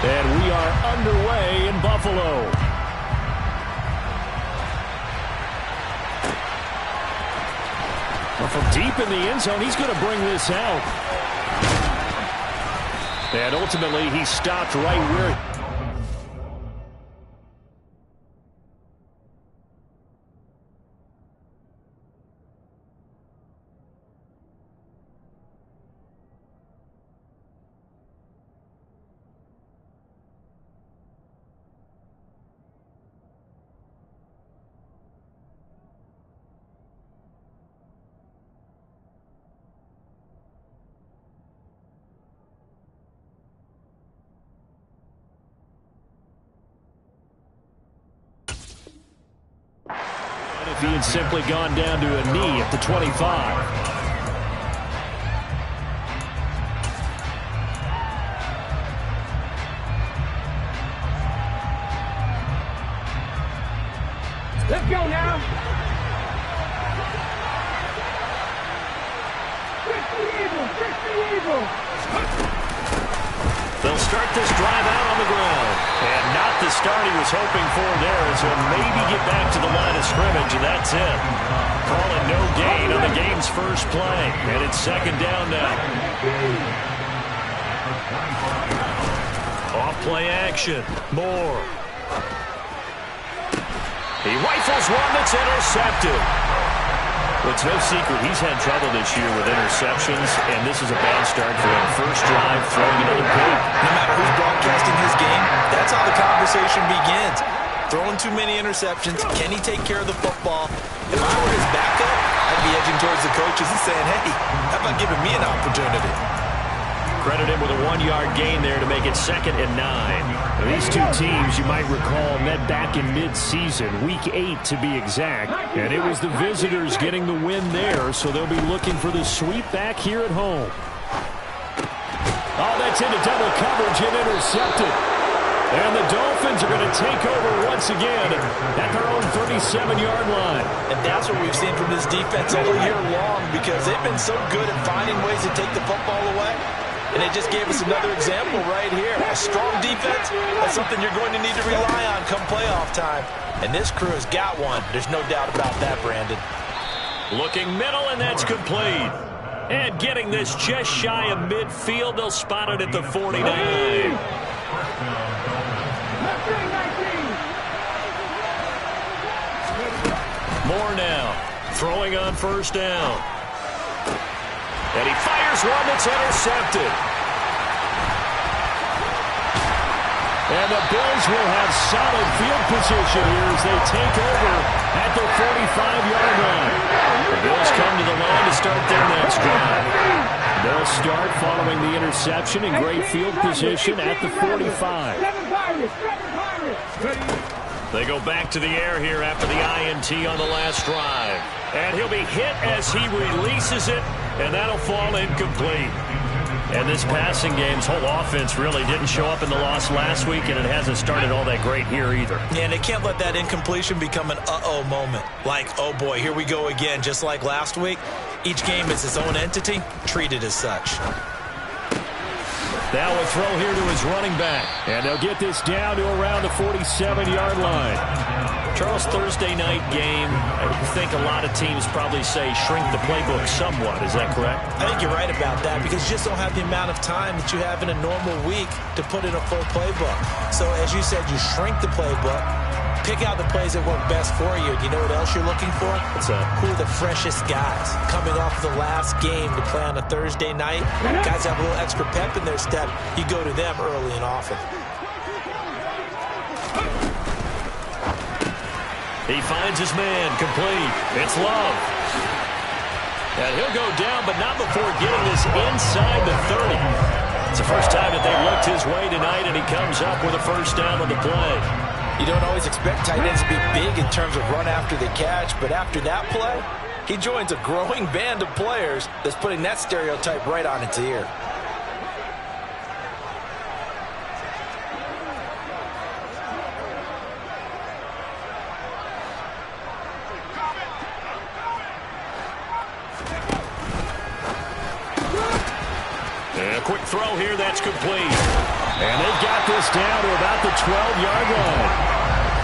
And we are underway in Buffalo. Well, from deep in the end zone, he's going to bring this out. And ultimately, he stopped right where... If he had simply gone down to a knee at the 25. Let's go now. Fix the Eagles. They'll start this drive out on the ground. And not the start he was hoping for there, as he'll maybe get back to the line of scrimmage, and that's it. Calling no gain on the game's first play. And it's second down now. Off play action. Moore. He rifles one that's intercepted. It's no secret he's had trouble this year with interceptions, and this is a bad start for him. First drive, throwing another pick. No matter who's broadcasting his game, that's how the conversation begins. Throwing too many interceptions. Can he take care of the football? If I were his backup, I'd be edging towards the coaches and saying, hey, how about giving me an opportunity? Credit him with a 1-yard gain there to make it 2nd and 9. Now, these two teams, you might recall, met back in mid-season, Week 8 to be exact. And it was the visitors getting the win there, so they'll be looking for the sweep back here at home. Oh, that's into double coverage and intercepted. And the Dolphins are going to take over once again at their own 37-yard line. And that's what we've seen from this defense all year long, because they've been so good at finding ways to take the football away. And they just gave us another example right here. A strong defense, that's something you're going to need to rely on come playoff time. And this crew has got one. There's no doubt about that, Brandon. Looking middle, and that's complete. And getting this just shy of midfield, they'll spot it at the 49. Moore now, throwing on first down. And he fires one that's intercepted. And the Bills will have solid field position here as they take over at the 45-yard line. The Bills come to the line to start their next drive. They'll start following the interception in great field position at the 45. They go back to the air here after the INT on the last drive. And he'll be hit as he releases it, and that'll fall incomplete. And this passing game's whole offense really didn't show up in the loss last week, and it hasn't started all that great here either. Yeah, and they can't let that incompletion become an uh-oh moment. Like, oh boy, here we go again, just like last week. Each game is its own entity, treated as such. Now a throw here to his running back. And they'll get this down to around the 47-yard line. Charles, Thursday night game, I think a lot of teams probably say shrink the playbook somewhat. Is that correct? I think you're right about that, because you just don't have the amount of time that you have in a normal week to put in a full playbook. So as you said, you shrink the playbook, pick out the plays that work best for you. You know what else you're looking for? What's that? Who are the freshest guys coming off the last game to play on a Thursday night? Guys have a little extra pep in their step. You go to them early and often. He finds his man, complete. It's Love. And he'll go down, but not before getting this inside the 30. It's the first time that they've looked his way tonight, and he comes up with a first down on the play. You don't always expect tight ends to be big in terms of run after the catch, but after that play, he joins a growing band of players that's putting that stereotype right on its ear. And a quick throw here, that's complete. And they've got this down to about the 12-yard line.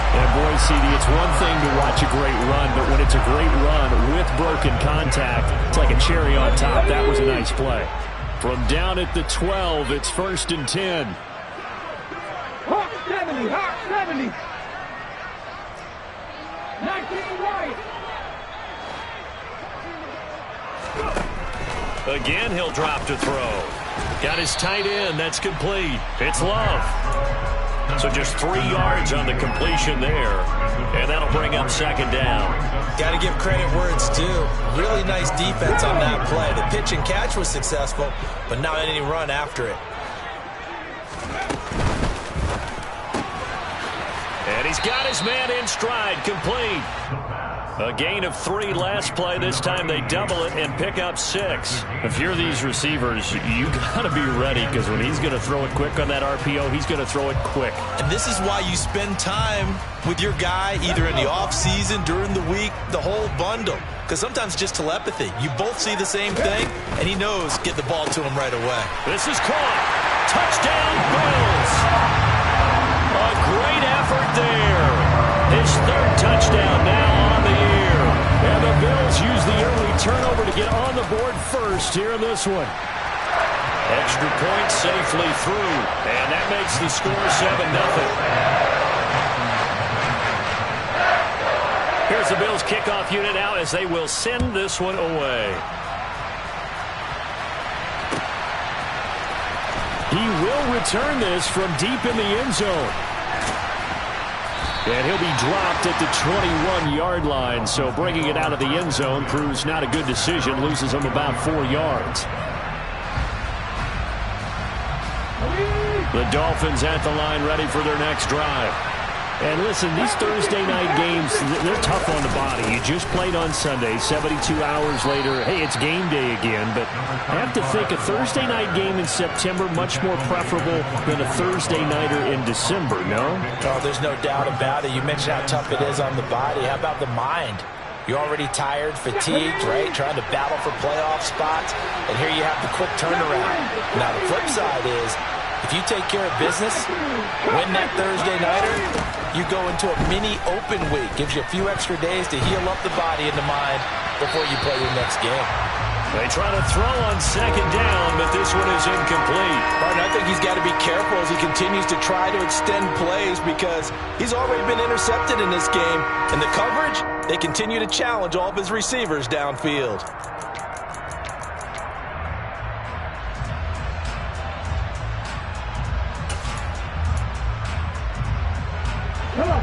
And boy, CD, it's one thing to watch a great run, but when it's a great run with broken contact, it's like a cherry on top. That was a nice play. From down at the 12, it's 1st and 10. Hawk 70, Hawk 70. 19 right. Again, he'll drop to throw. Got his tight end. That's complete. It's Love. So just 3 yards on the completion there. And that'll bring up 2nd down. Got to give credit where it's due. Really nice defense on that play. The pitch and catch was successful, but not any run after it. And he's got his man in stride, complete. A gain of 3 last play. This time they double it and pick up 6. If you're these receivers, you got to be ready, because when he's going to throw it quick on that RPO, he's going to throw it quick. And this is why you spend time with your guy either in the offseason, during the week, the whole bundle. Because sometimes just telepathy. You both see the same thing, and he knows get the ball to him right away. This is caught. Touchdown, Bills. A great effort there. His 3rd touchdown now on the year. And the Bills use the early turnover to get on the board first here in this one. Extra point safely through. And that makes the score 7-0. Here's the Bills kickoff unit out as they will send this one away. He will return this from deep in the end zone. And he'll be dropped at the 21-yard line, so bringing it out of the end zone proves not a good decision, loses him about 4 yards. The Dolphins at the line, ready for their next drive. And listen, these Thursday night games, they're tough on the body. You just played on Sunday, 72 hours later. Hey, it's game day again, but I have to think a Thursday night game in September much more preferable than a Thursday nighter in December, no? Oh, there's no doubt about it. You mentioned how tough it is on the body. How about the mind? You're already tired, fatigued, right? Trying to battle for playoff spots, and here you have the quick turnaround. Now, the flip side is, if you take care of business, win that Thursday nighter, you go into a mini open week. Gives you a few extra days to heal up the body and the mind before you play your next game. They try to throw on 2nd down, but this one is incomplete. Martin, I think he's got to be careful as he continues to try to extend plays, because he's already been intercepted in this game. And the coverage, they continue to challenge all of his receivers downfield.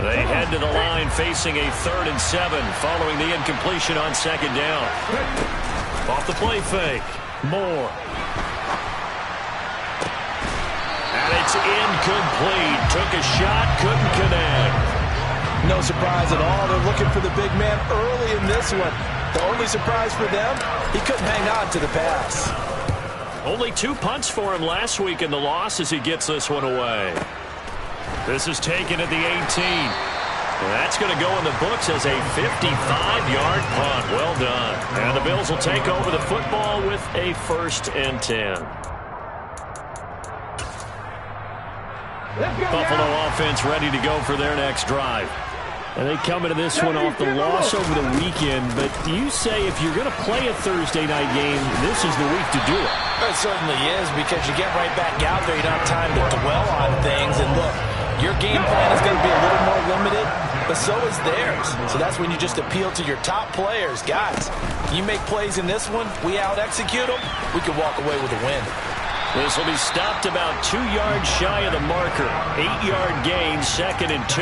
They head to the line facing a 3rd and 7 following the incompletion on 2nd down. Off the play fake. Moore. And it's incomplete. Took a shot, couldn't connect. No surprise at all. They're looking for the big man early in this one. The only surprise for them, he couldn't hang on to the pass. Only 2 punts for him last week in the loss as he gets this one away. This is taken at the 18. Well, that's going to go in the books as a 55-yard punt. Well done. And the Bills will take over the football with a 1st and 10. Buffalo offense ready to go for their next drive. And they come into this one off the loss over the weekend. But you say if you're going to play a Thursday night game, this is the week to do it. It certainly is, because you get right back out there. You don't have time to dwell on things. And look, your game plan is going to be a little more limited, but so is theirs. So that's when you just appeal to your top players. Guys, you make plays in this one, we out-execute them, we can walk away with a win. This will be stopped about 2 yards shy of the marker. 8-yard gain, 2nd and 2.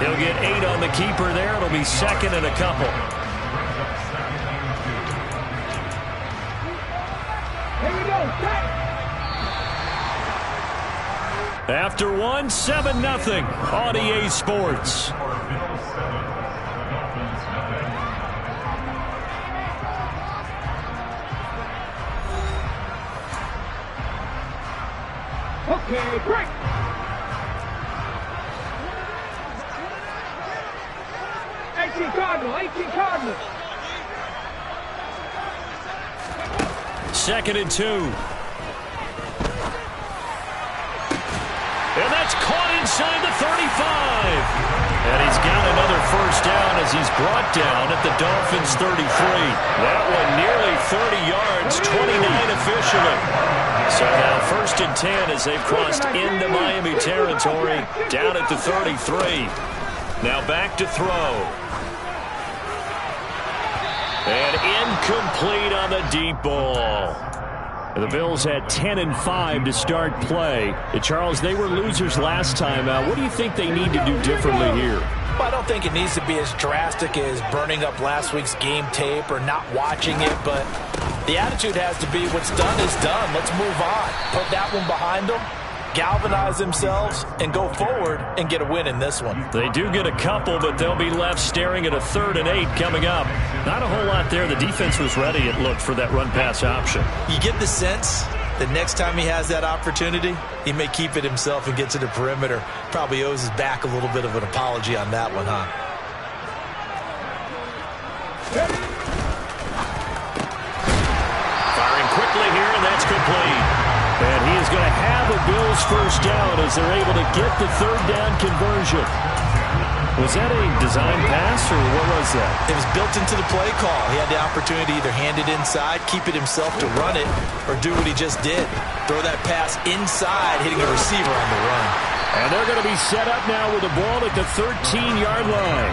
He'll get 8 on the keeper there. It'll be 2nd and a couple. Here we go. After one, 7-0 on EA Sports. Okay, break. Cardinal, 18 Cardinal. 2nd and 2. That's caught inside the 35. And he's got another first down as he's brought down at the Dolphins' 33. That one nearly 30 yards, 29 officially. So now 1st and 10 as they've crossed into Miami territory, down at the 33. Now back to throw. And incomplete on the deep ball. The Bills had 10 and 5 to start play. And Charles, they were losers last time out. What do you think they need to do differently here? Well, I don't think it needs to be as drastic as burning up last week's game tape or not watching it, but the attitude has to be what's done is done. Let's move on. Put that one behind them, galvanize themselves, and go forward and get a win in this one. They do get a couple, but they'll be left staring at a 3rd and 8 coming up. Not a whole lot there. The defense was ready, it looked, for that run-pass option. You get the sense that next time he has that opportunity, he may keep it himself and get to the perimeter. Probably owes his back a little bit of an apology on that one, huh? Firing quickly here, and that's complete. And he is going to have a Bills first down as they're able to get the 3rd down conversion. Was that a design pass, or what was that? It was built into the play call. He had the opportunity to either hand it inside, keep it himself to run it, or do what he just did. Throw that pass inside, hitting a receiver on the run. And they're going to be set up now with the ball at the 13-yard line.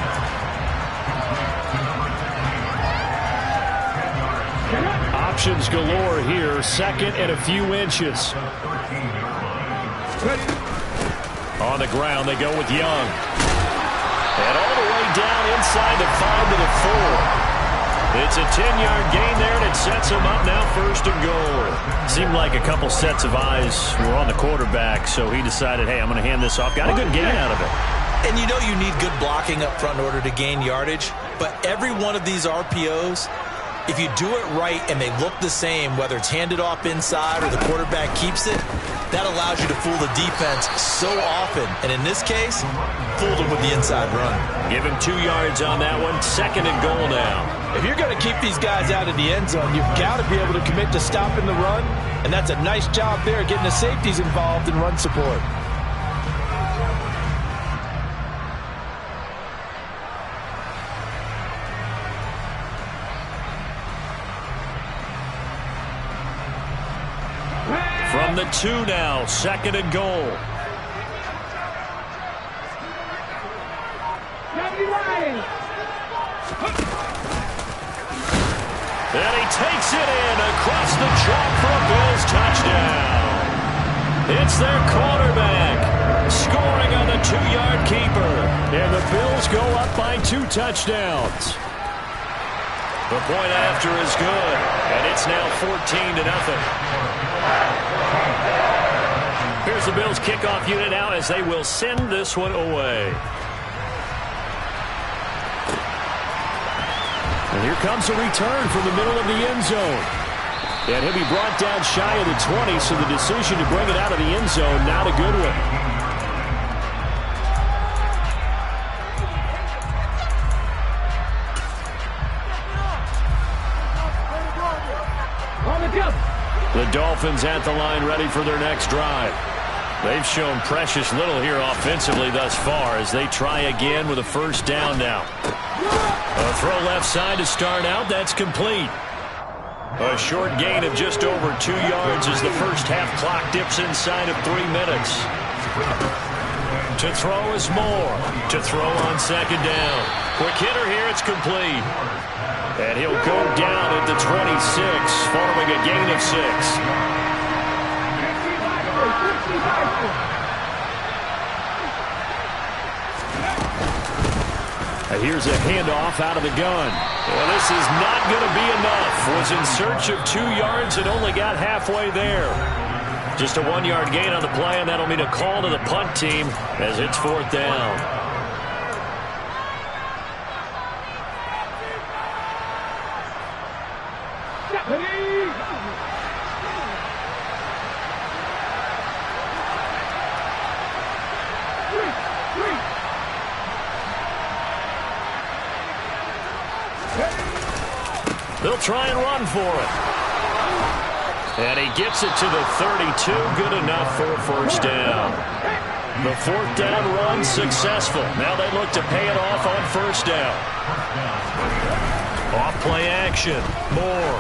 Options galore here. 2nd and a few inches. On the ground, they go with Young. And all the way down inside the 5 to the 4. It's a 10-yard gain there, and it sets him up now 1st and goal. Seemed like a couple sets of eyes were on the quarterback, so he decided, hey, I'm going to hand this off. Got a good gain out of it. And you know you need good blocking up front in order to gain yardage, but every one of these RPOs, if you do it right and they look the same, whether it's handed off inside or the quarterback keeps it, that allows you to fool the defense so often. And in this case, fooled him with the inside run. Give him 2 yards on that one. 2nd and goal now. If you're going to keep these guys out of the end zone, you've got to be able to commit to stopping the run. And that's a nice job there, getting the safeties involved in run support. From the 2 now, 2nd and goal. And he takes it in across the chalk for a Bills touchdown. It's their quarterback scoring on the 2-yard keeper. And the Bills go up by 2 touchdowns. The point after is good, and it's now 14-0. Here's the Bills kickoff unit now as they will send this one away. And here comes a return from the middle of the end zone. And he'll be brought down shy of the 20, so the decision to bring it out of the end zone, not a good one. The Dolphins at the line ready for their next drive. They've shown precious little here offensively thus far as they try again with a first down now. A throw left side to start out. That's complete. A short gain of just over 2 yards as the first half clock dips inside of 3 minutes. To throw is Moore. To throw on 2nd down. Quick hitter here. It's complete. And he'll go down at the 26 following a gain of 6. Here's a handoff out of the gun. Well, this is not going to be enough. Was in search of 2 yards and only got halfway there. Just a 1-yard gain on the play, and that'll mean a call to the punt team as it's 4th down. They'll try and run for it. And he gets it to the 32. Good enough for a first down. The fourth down run successful. Now they look to pay it off on first down. Off play action. Moore.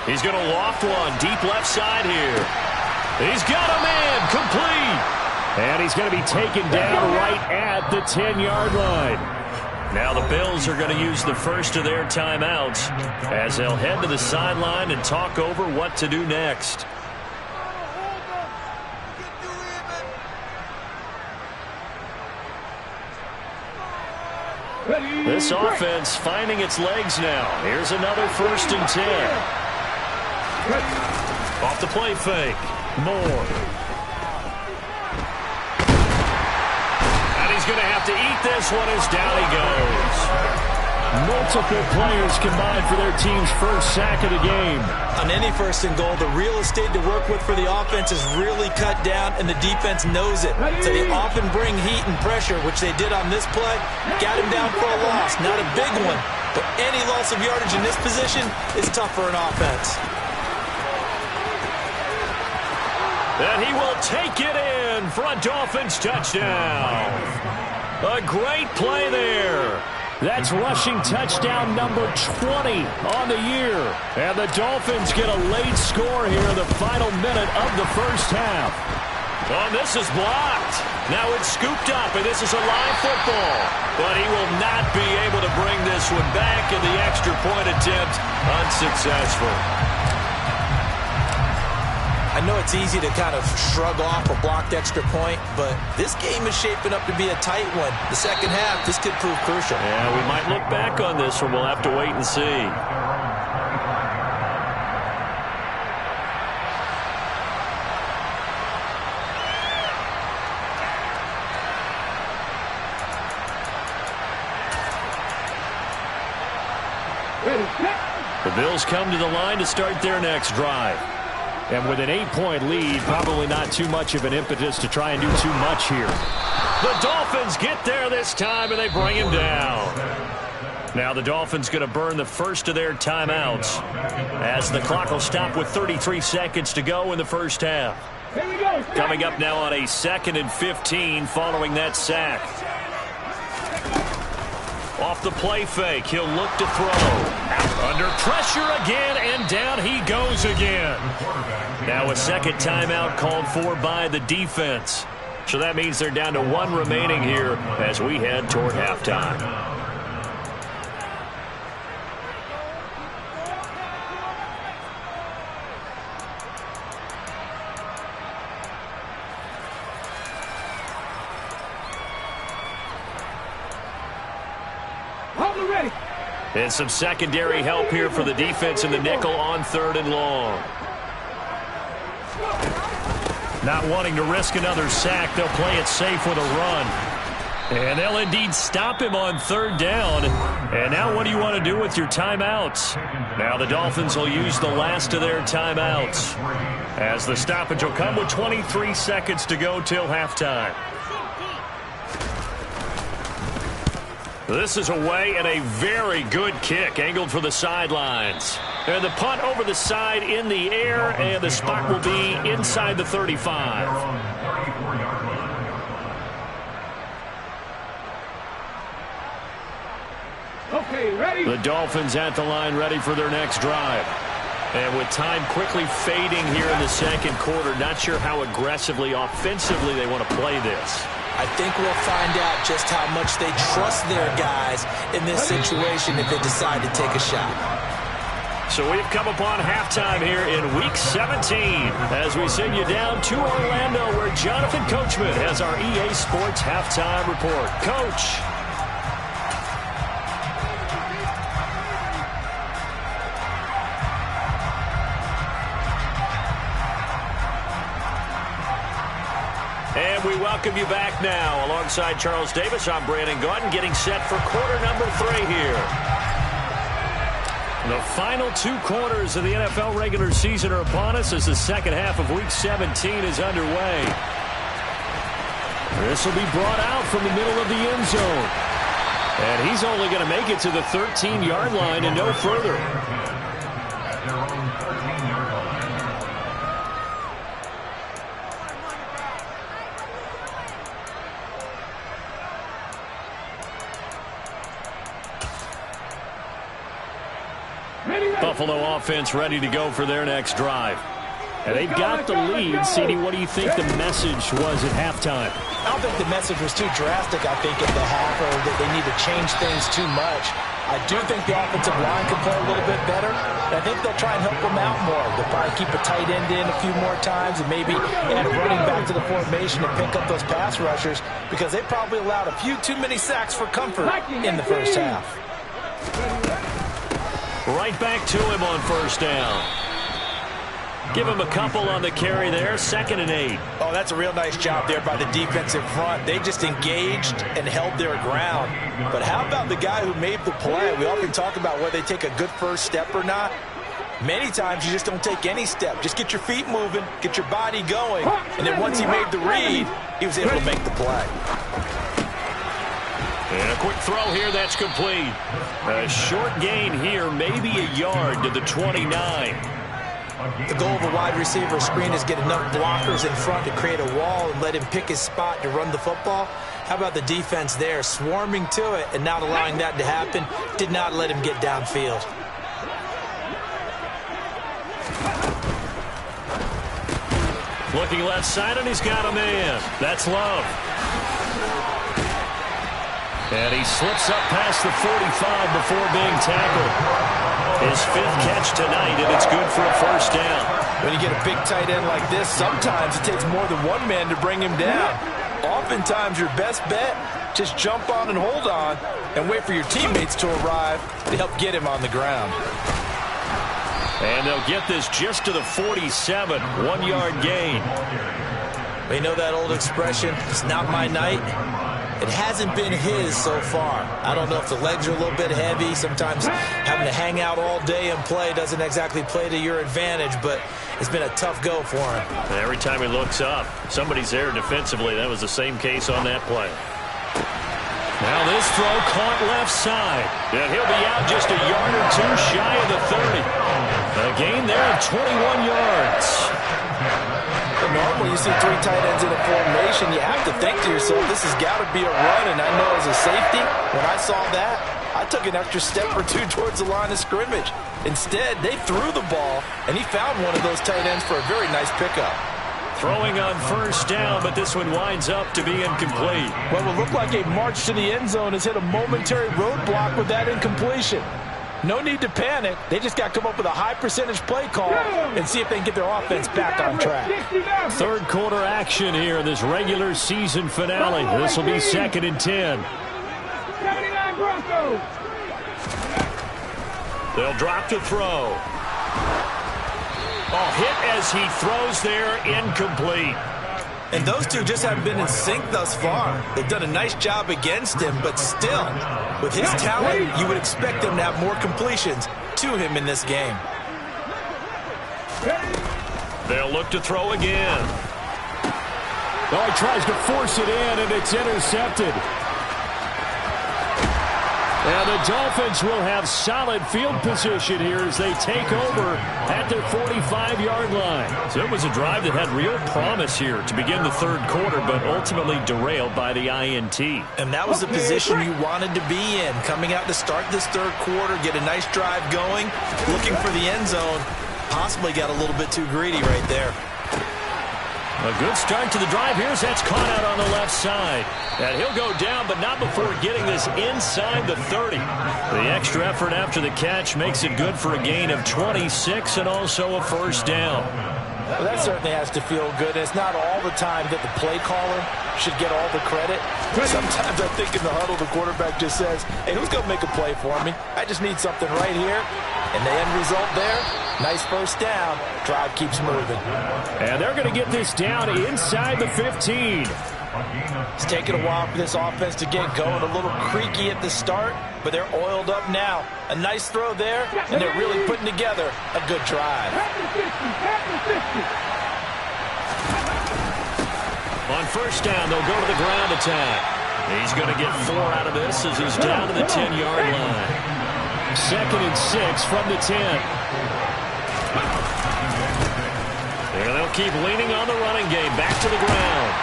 He's going to loft one deep left side here. He's got a man complete. And he's going to be taken down right at the 10-yard line. Now the Bills are going to use the first of their timeouts as they'll head to the sideline and talk over what to do next. This offense finding its legs now. Here's another 1st and 10. Off the play fake. Moore. And he's going to have to eat this one as down he goes. Multiple players combined for their team's first sack of the game. On any 1st and goal, the real estate to work with for the offense is really cut down, and the defense knows it. So they often bring heat and pressure, which they did on this play. Got him down for a loss. Not a big one, but any loss of yardage in this position is tough for an offense. And he will take it in for a Dolphins touchdown. A great play there. That's rushing touchdown number 20 on the year. And the Dolphins get a late score here in the final minute of the first half. Oh, this is blocked. Now it's scooped up, and this is a live football. But he will not be able to bring this one back, and the extra point attempt unsuccessful. I know it's easy to kind of shrug off a blocked extra point, but this game is shaping up to be a tight one. The second half, this could prove crucial. Yeah, we might look back on this one. We'll have to wait and see. The Bills come to the line to start their next drive. And with an 8-point lead, probably not too much of an impetus to try and do too much here. The Dolphins get there this time, and they bring him down. Now the Dolphins going to burn the first of their timeouts as the clock will stop with 33 seconds to go in the first half. Coming up now on a 2nd and 15 following that sack. Off the play fake, he'll look to throw. Under pressure again, and down he goes again. Now a second timeout called for by the defense. So that means they're down to 1 remaining here as we head toward halftime. And some secondary help here for the defense in the nickel on 3rd and long. Not wanting to risk another sack, they'll play it safe with a run. And they'll indeed stop him on 3rd down. And now what do you want to do with your timeouts? Now the Dolphins will use the last of their timeouts, as the stoppage will come with 23 seconds to go till halftime. This is away, and a very good kick angled for the sidelines. And the punt over the side in the air, and the spot will be inside the 35. Okay, ready? The Dolphins at the line, ready for their next drive. And with time quickly fading here in the second quarter, not sure how aggressively, offensively they want to play this. I think we'll find out just how much they trust their guys in this situation if they decide to take a shot. So we've come upon halftime here in Week 17 as we send you down to Orlando, where Jonathan Coachman has our EA Sports Halftime Report. Coach. And we welcome you back now. Alongside Charles Davis, I'm Brandon Gordon, getting set for quarter number 3 here. The final 2 quarters of the NFL regular season are upon us as the second half of Week 17 is underway. This will be brought out from the middle of the end zone. And he's only going to make it to the 13-yard line and no further. Buffalo offense ready to go for their next drive. And they've got the lead. CD, what do you think the message was at halftime? I don't think the message was too drastic, I think, at the half, or that they need to change things too much. I do think the offensive line can play a little bit better. And I think they'll try and help them out more. They'll probably keep a tight end in a few more times and maybe add a running back to the formation and pick up those pass rushers, because they probably allowed a few too many sacks for comfort in the first half. Right back to him on first down. Give him a couple on the carry there. 2nd and 8. Oh, that's a real nice job there by the defensive front. They just engaged and held their ground. But how about the guy who made the play? We often talk about whether they take a good first step or not. Many times you just don't take any step. Just get your feet moving, get your body going. And then once he made the read, he was able to make the play. And a quick throw here, that's complete. A short gain here, maybe a yard to the 29. The goal of a wide receiver screen is get enough blockers in front to create a wall and let him pick his spot to run the football. How about the defense there, swarming to it and not allowing that to happen? Did not let him get downfield. Looking left side, and he's got a man. That's Love. And he slips up past the 45 before being tackled. His 5th catch tonight, and it's good for a first down. When you get a big tight end like this, sometimes it takes more than one man to bring him down. Oftentimes, your best bet, just jump on and hold on and wait for your teammates to arrive to help get him on the ground. And they'll get this just to the 47, 1-yard gain. We know that old expression, it's not my night. It hasn't been his so far. I don't know if the legs are a little bit heavy. Sometimes having to hang out all day and play doesn't exactly play to your advantage, but it's been a tough go for him. And every time he looks up, somebody's there defensively. That was the same case on that play. Now this throw caught left side. And he'll be out just a yard or two shy of the 30. A gain there of 21 yards. Normally you see 3 tight ends in a formation, you have to think to yourself, this has got to be a run. And I know as a safety, when I saw that, I took an extra step or two towards the line of scrimmage. Instead, they threw the ball, and he found one of those tight ends for a very nice pickup. Throwing on first down, but this one winds up to be incomplete. What will look like a march to the end zone has hit a momentary roadblock with that incompletion. No need to panic. They just got to come up with a high percentage play call and see if they can get their offense back on track. 3rd quarter action here in this regular season finale. This will be 2nd and 10. 79 Broncos. They'll drop to throw. Oh, hit as he throws there, incomplete. And those two just haven't been in sync thus far. They've done a nice job against him, but still, with his talent, you would expect them to have more completions to him in this game. They'll look to throw again. Oh, he tries to force it in, and it's intercepted. And the Dolphins will have solid field position here as they take over at their 45-yard line. So it was a drive that had real promise here to begin the 3rd quarter, but ultimately derailed by the INT. And that was the position you wanted to be in. Coming out to start this 3rd quarter, get a nice drive going, looking for the end zone. Possibly got a little bit too greedy right there. A good start to the drive. Here's that's caught out on the left side. And he'll go down, but not before getting this inside the 30. The extra effort after the catch makes it good for a gain of 26 and also a first down. Well, that certainly has to feel good. It's not all the time that the play caller should get all the credit. Sometimes I think in the huddle, the quarterback just says, hey, who's going to make a play for me? I just need something right here. And the end result there, nice first down. Drive keeps moving. And they're going to get this down inside the 15. It's taken a while for this offense to get going. A little creaky at the start, but they're oiled up now. A nice throw there, and they're really putting together a good drive. On first down, they'll go to the ground attack. He's going to get 4 out of this as he's down to the 10-yard line. 2nd and 6 from the 10. And they'll keep leaning on the running game. Back to the ground.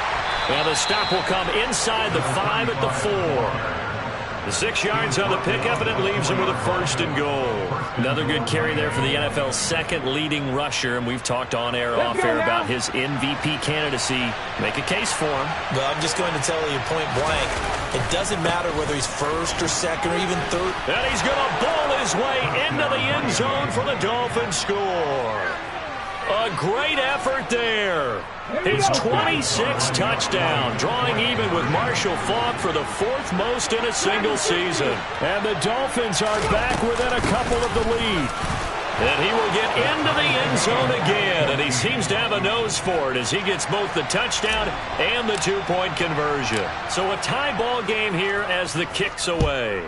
And the stop will come inside the 5 at the 4. The 6 yards on the pickup, and it leaves him with a 1st and goal. Another good carry there for the NFL's second leading rusher, and we've talked on air, off air about his MVP candidacy. Make a case for him. Well, I'm just going to tell you point blank, it doesn't matter whether he's 1st or 2nd or even 3rd. And he's going to bowl his way into the end zone for the Dolphins score. A great effort there. His 26th touchdown, drawing even with Marshall Faulk for the 4th most in a single season. And the Dolphins are back within a couple of the lead. And he will get into the end zone again, and he seems to have a nose for it as he gets both the touchdown and the 2-point conversion. So a tie ball game here as the kick's away.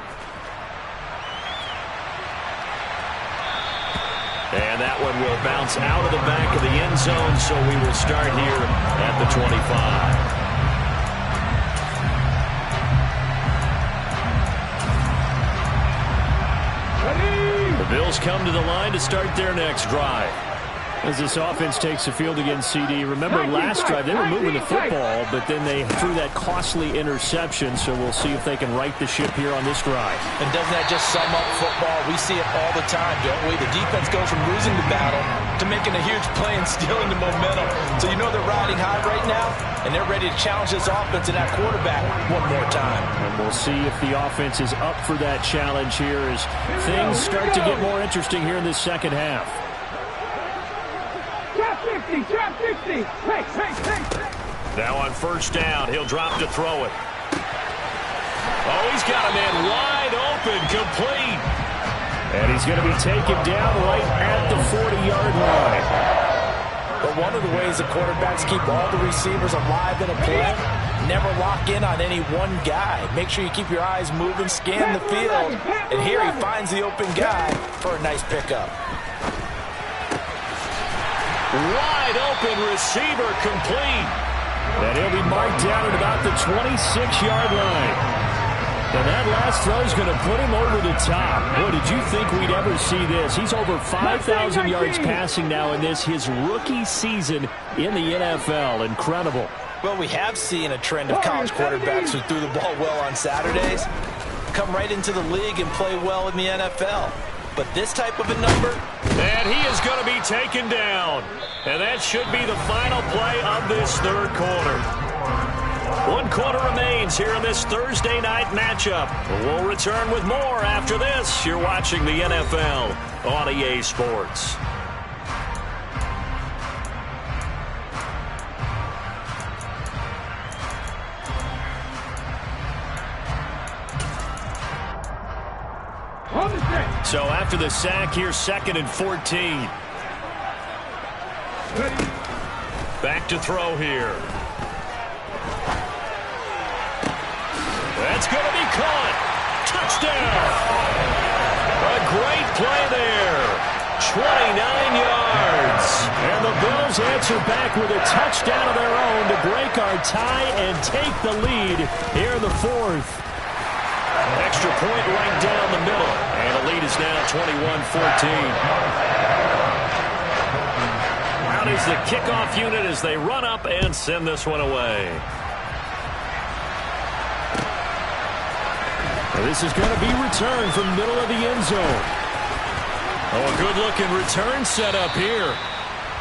And that one will bounce out of the back of the end zone, so we will start here at the 25. The Bills come to the line to start their next drive. As this offense takes the field against CD, remember last drive they were moving the football, but then they threw that costly interception, so we'll see if they can right the ship here on this drive. And doesn't that just sum up football? We see it all the time, don't we? The defense goes from losing the battle to making a huge play and stealing the momentum. So you know they're riding high right now, and they're ready to challenge this offense and that quarterback one more time. And we'll see if the offense is up for that challenge here as things start to get more interesting here in this second half. Drop 60. Hey. Now on 1st down, he'll drop to throw it. Oh, he's got a man wide open, complete. And he's going to be taken down right at the 40-yard line. But one of the ways the quarterbacks keep all the receivers alive in a play, never lock in on any one guy. Make sure you keep your eyes moving, scan the field. And here he finds the open guy for a nice pickup. Wide open receiver, complete. And he'll be marked down at about the 26-yard line. And that last throw is going to put him over the top. Boy, did you think we'd ever see this? He's over 5,000 yards passing now in this, his rookie season in the NFL. Incredible. Well, we have seen a trend of college quarterbacks who threw the ball well on Saturdays come right into the league and play well in the NFL. But this type of a number, and he is going to be taken down. And that should be the final play of this 3rd quarter. 1 quarter remains here in this Thursday night matchup. We'll return with more after this. You're watching the NFL on EA Sports. So after the sack, here's 2nd and 14. Back to throw here. That's going to be caught. Touchdown. A great play there. 29 yards. And the Bills answer back with a touchdown of their own to break our tie and take the lead here in the 4th. Extra point right down the middle. And the lead is now 21-14. Out is the kickoff unit as they run up and send this one away. This is going to be returned from middle of the end zone. Oh, a good-looking return set up here.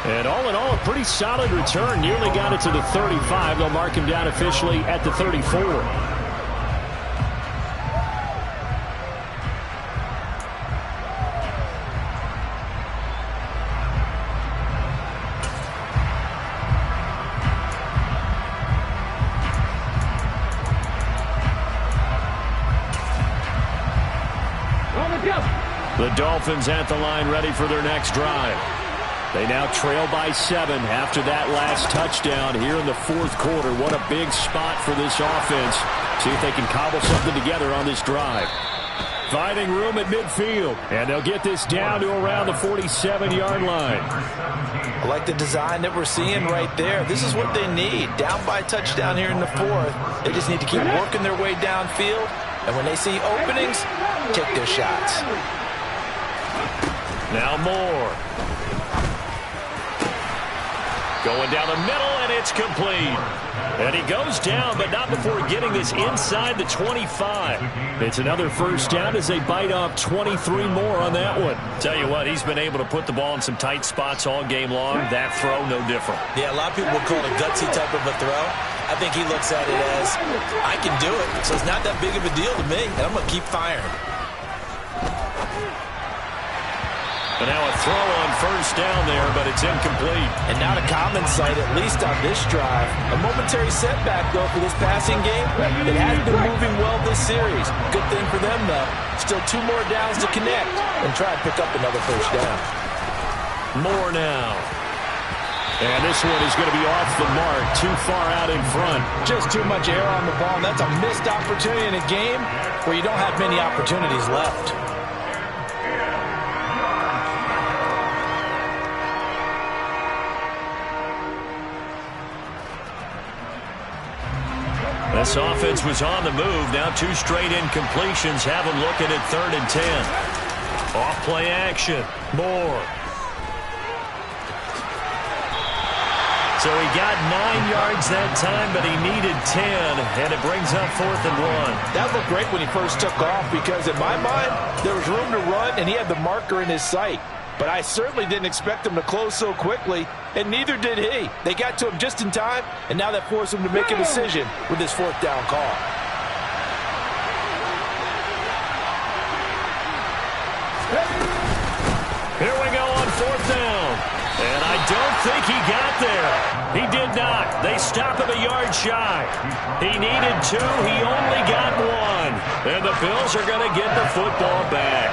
And all in all, a pretty solid return. Nearly got it to the 35. They'll mark him down officially at the 34. The Dolphins at the line ready for their next drive. They now trail by 7 after that last touchdown here in the 4th quarter. What a big spot for this offense. See if they can cobble something together on this drive. Finding room at midfield. And they'll get this down to around the 47-yard line. I like the design that we're seeing right there. This is what they need. Down by a touchdown here in the 4th. They just need to keep working their way downfield. And when they see openings, take their shots. Now Moore. Going down the middle, and it's complete. And he goes down, but not before getting this inside the 25. It's another first down as they bite off 23 more on that one. Tell you what, he's been able to put the ball in some tight spots all game long. That throw, no different. Yeah, a lot of people would call it a gutsy type of a throw. I think he looks at it as, I can do it, so it's not that big of a deal to me, and I'm going to keep firing. And now a throw on first down there, but it's incomplete. And not a common sight, at least on this drive. A momentary setback, though, for this passing game. It has been moving well this series. Good thing for them, though. Still 2 more downs to connect and try to pick up another first down. More now. And this one is going to be off the mark, too far out in front. Just too much air on the ball, and that's a missed opportunity in a game where you don't have many opportunities left. This offense was on the move. Now 2 straight incompletions have them looking at 3rd and 10. Off play action. Moore. So he got 9 yards that time, but he needed 10, and it brings up 4th and 1. That looked great when he first took off because, in my mind, there was room to run, and he had the marker in his sight. But I certainly didn't expect him to close so quickly, and neither did he. They got to him just in time, and now that forced him to make a decision with his 4th down call. Here we go on 4th down. And I don't think he got there. He did not. They stop him a yard shy. He needed 2. He only got 1. And the Bills are going to get the football back.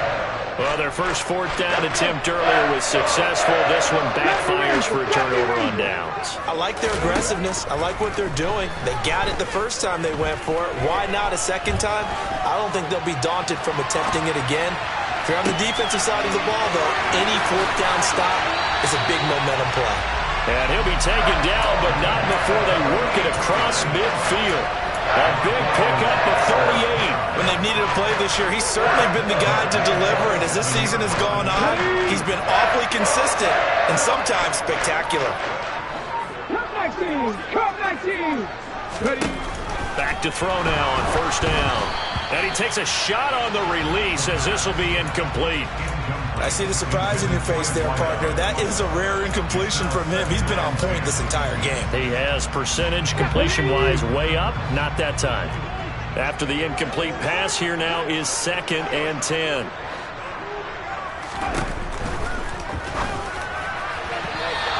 Well, their first 4th down attempt earlier was successful. This one backfires for a turnover on downs. I like their aggressiveness. I like what they're doing. They got it the first time they went for it. Why not a second time? I don't think they'll be daunted from attempting it again. If you're on the defensive side of the ball, though, any 4th down stop is a big momentum play. And he'll be taken down, but not before they work it across midfield. A big pickup of 38. When they've needed a play this year, he's certainly been the guy to deliver. And as this season has gone on, he's been awfully consistent and sometimes spectacular. Cut my team! Cut my team! Ready? Back to throw now on first down. And he takes a shot on the release as this will be incomplete. I see the surprise in your face there, partner. That is a rare incompletion from him. He's been on point this entire game. He has percentage completion-wise way up. Not that time. After the incomplete pass, here now is 2nd and 10.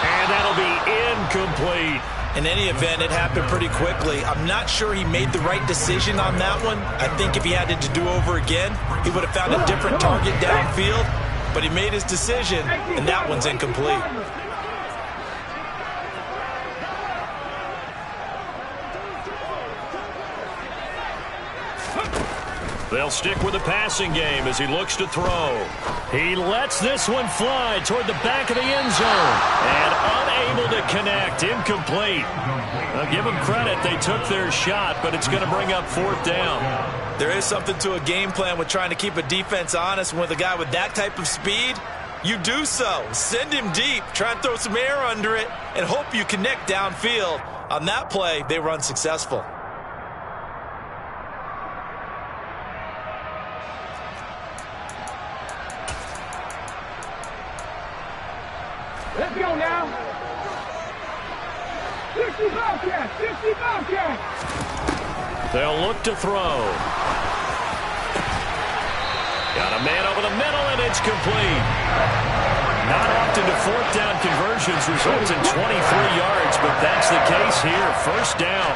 And that'll be incomplete. In any event, it happened pretty quickly. I'm not sure he made the right decision on that one. I think if he had it to do over again, he would have found a different target downfield. But he made his decision, and that one's incomplete. They'll stick with the passing game as he looks to throw. He lets this one fly toward the back of the end zone. And unable to connect. Incomplete. I'll give them credit. They took their shot, but it's going to bring up 4th down. There is something to a game plan with trying to keep a defense honest. With a guy with that type of speed, you do so. Send him deep. Try and throw some air under it and hope you connect downfield. On that play, they run successful. Let's go now. 60 Bobcats! 60 Bobcats! They'll look to throw. Got a man over the middle, and it's complete. Not often do 4th down conversions results in 23 yards, but that's the case here. First down.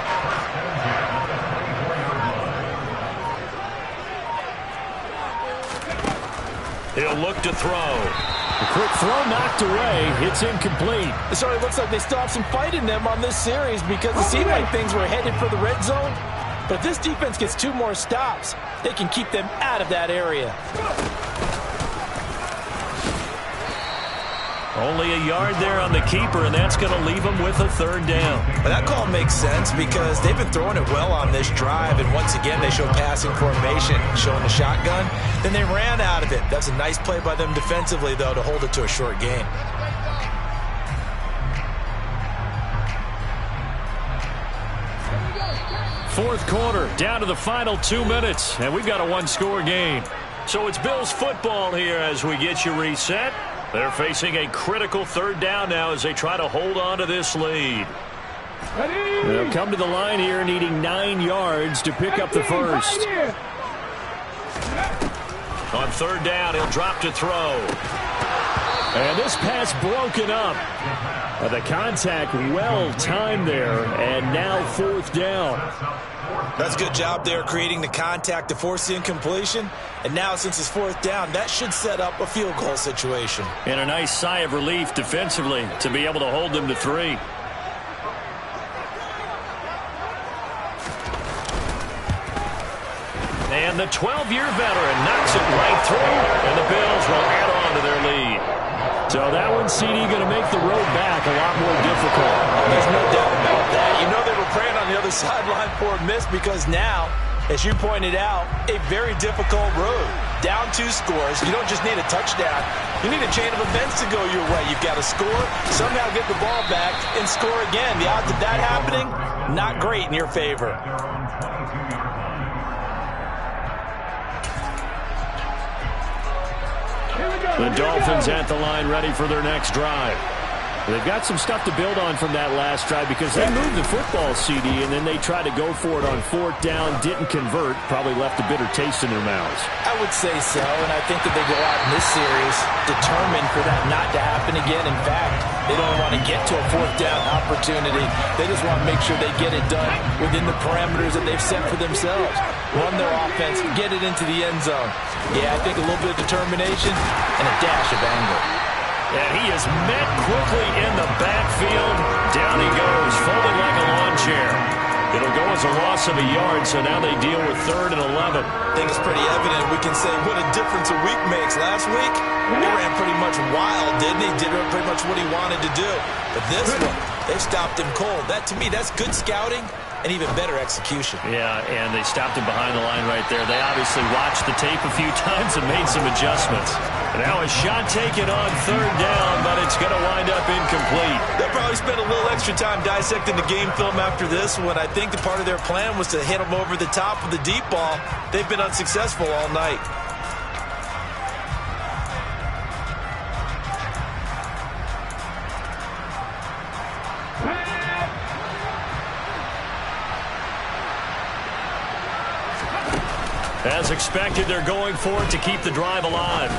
He'll look to throw. A quick throw knocked away. It's incomplete. It certainly looks like they still have some fight in them on this series because it seemed like things were headed for the red zone. But if this defense gets 2 more stops, they can keep them out of that area. Only a yard there on the keeper, and that's going to leave them with a 3rd down. But that call makes sense because they've been throwing it well on this drive, and once again they show passing formation, showing the shotgun. Then they ran out of it. That's a nice play by them defensively, though, to hold it to a short gain. fourth quarter, down to the final 2 minutes, and we've got a one-score game. So it's Bills football here as we get you reset. They're facing a critical third down now as they try to hold on to this lead. They'll come to the line here needing 9 yards to pick up the first. On third down, he'll drop to throw. And this pass broken up. The contact well timed there, and now fourth down. That's a good job there creating the contact to force the incompletion. And now since it's fourth down, that should set up a field goal situation. And a nice sigh of relief defensively to be able to hold them to 3. And the 12-year veteran knocks it right through, and the Bills will add on to their lead. So that one, CD, going to make the road back a lot more difficult. There's no doubt about that. You know they were praying on the other sideline for a miss because now, as you pointed out, a very difficult road. Down 2 scores. You don't just need a touchdown. You need a chain of events to go your way. You've got to score, somehow get the ball back, and score again. The odds of that happening, not great in your favor. The Dolphins at the line ready for their next drive. They've got some stuff to build on from that last drive because they moved the football, CD, and then they tried to go for it on fourth down, didn't convert, probably left a bitter taste in their mouths. I would say so, and I think that they go out in this series determined for that not to happen again. In fact, they don't want to get to a fourth down opportunity. They just want to make sure they get it done within the parameters that they've set for themselves. Run their offense, get it into the end zone. Yeah, I think a little bit of determination and a dash of anger. And he is met quickly in the backfield. Down he goes, folded like a lawn chair. It'll go as a loss of a yard, so now they deal with 3rd and 11. I think it's pretty evident. We can say what a difference a week makes. Last week, he ran pretty much wild, didn't he? Did pretty much what he wanted to do. But this one, they stopped him cold. That, to me, that's good scouting and even better execution. Yeah, and they stopped him behind the line right there. They obviously watched the tape a few times and made some adjustments. Now a shot taken on third down, but it's going to wind up incomplete. They'll probably spend a little extra time dissecting the game film after this one. I think the part of their plan was to hit them over the top with the deep ball. They've been unsuccessful all night. As expected, they're going for it to keep the drive alive.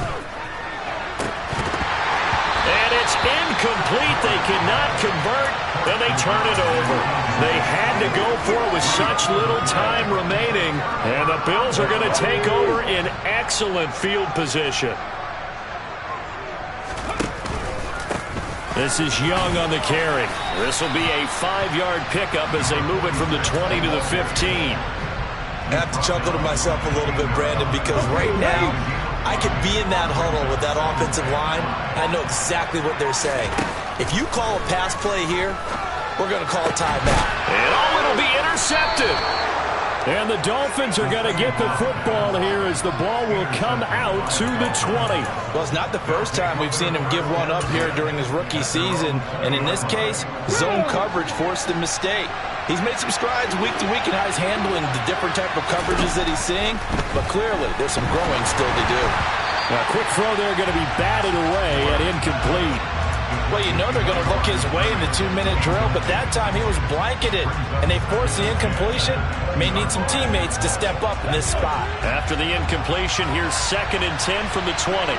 And it's incomplete. They cannot convert, and they turn it over. They had to go for it with such little time remaining, and the Bills are going to take over in excellent field position. This is Young on the carry. This will be a 5-yard pickup as they move it from the 20 to the 15. I have to chuckle to myself a little bit, Brandon, because right now I could be in that huddle with that offensive line. I know exactly what they're saying. If you call a pass play here, we're going to call a timeout. And it'll be intercepted. And the Dolphins are going to get the football here as the ball will come out to the 20. Well, it's not the first time we've seen him give one up here during his rookie season. And in this case, zone coverage forced the mistake. He's made some strides week to week in how he's handling the different type of coverages that he's seeing. But clearly, there's some growing still to do. A quick throw there going to be batted away and incomplete. Well, you know they're going to look his way in the 2-minute drill, but that time he was blanketed, and they forced the incompletion. May need some teammates to step up in this spot. After the incompletion, here's 2nd and 10 from the 20.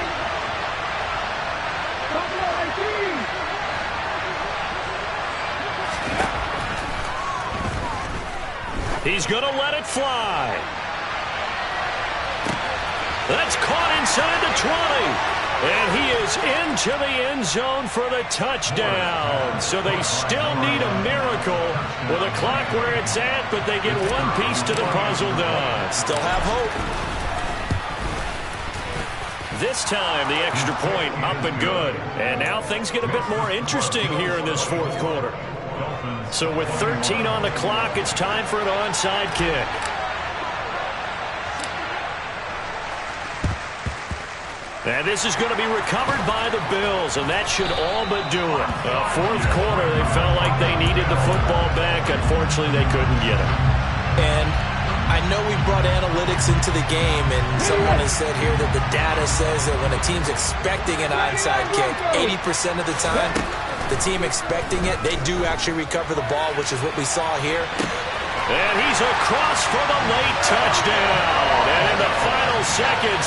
He's going to let it fly. That's caught inside the 20. And he is into the end zone for the touchdown. So they still need a miracle with a clock where it's at, but they get one piece to the puzzle done. Still have hope. This time, the extra point up and good. And now things get a bit more interesting here in this fourth quarter. So with 13 on the clock, it's time for an onside kick. And this is going to be recovered by the Bills, and that should all but do it. Fourth quarter, they felt like they needed the football back. Unfortunately, they couldn't get it. And I know we brought analytics into the game, and someone has said here that the data says that when a team's expecting an onside kick, 80% of the time, the team expecting it, they do actually recover the ball, which is what we saw here. And he's across for the late touchdown. And in the final seconds,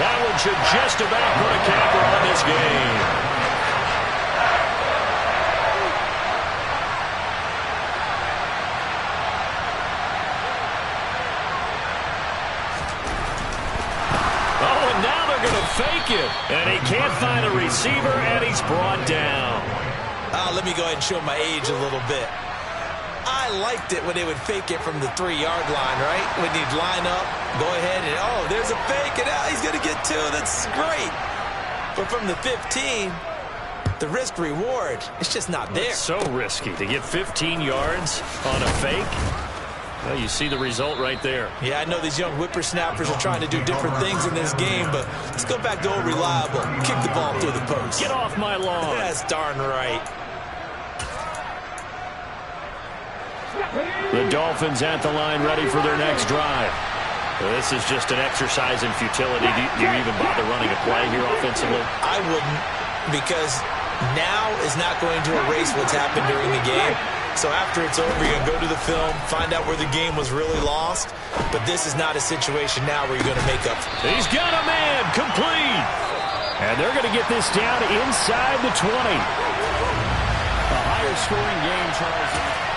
that one should just about put a capper on this game. Fake it, and he can't find a receiver, and he's brought down. Let me go ahead and show my age a little bit. I liked it when they would fake it from the 3-yard line, right? When you'd line up, go ahead, and oh, there's a fake, and he's going to get 2. That's great. But from the 15, the risk-reward, it's just not there. It's so risky to get 15 yards on a fake. Well, you see the result right there. Yeah, I know these young whippersnappers are trying to do different things in this game, but let's go back to old reliable. Kick the ball through the post. Get off my lawn. That's darn right. The Dolphins at the line ready for their next drive. Well, this is just an exercise in futility. Do you even bother running a play here offensively? I wouldn't, because now is not going to erase what's happened during the game. So after it's over, you're going to go to the film, find out where the game was really lost. But this is not a situation now where you're going to make up. He's got a man, complete. And they're going to get this down inside the 20. A higher scoring game, Charles.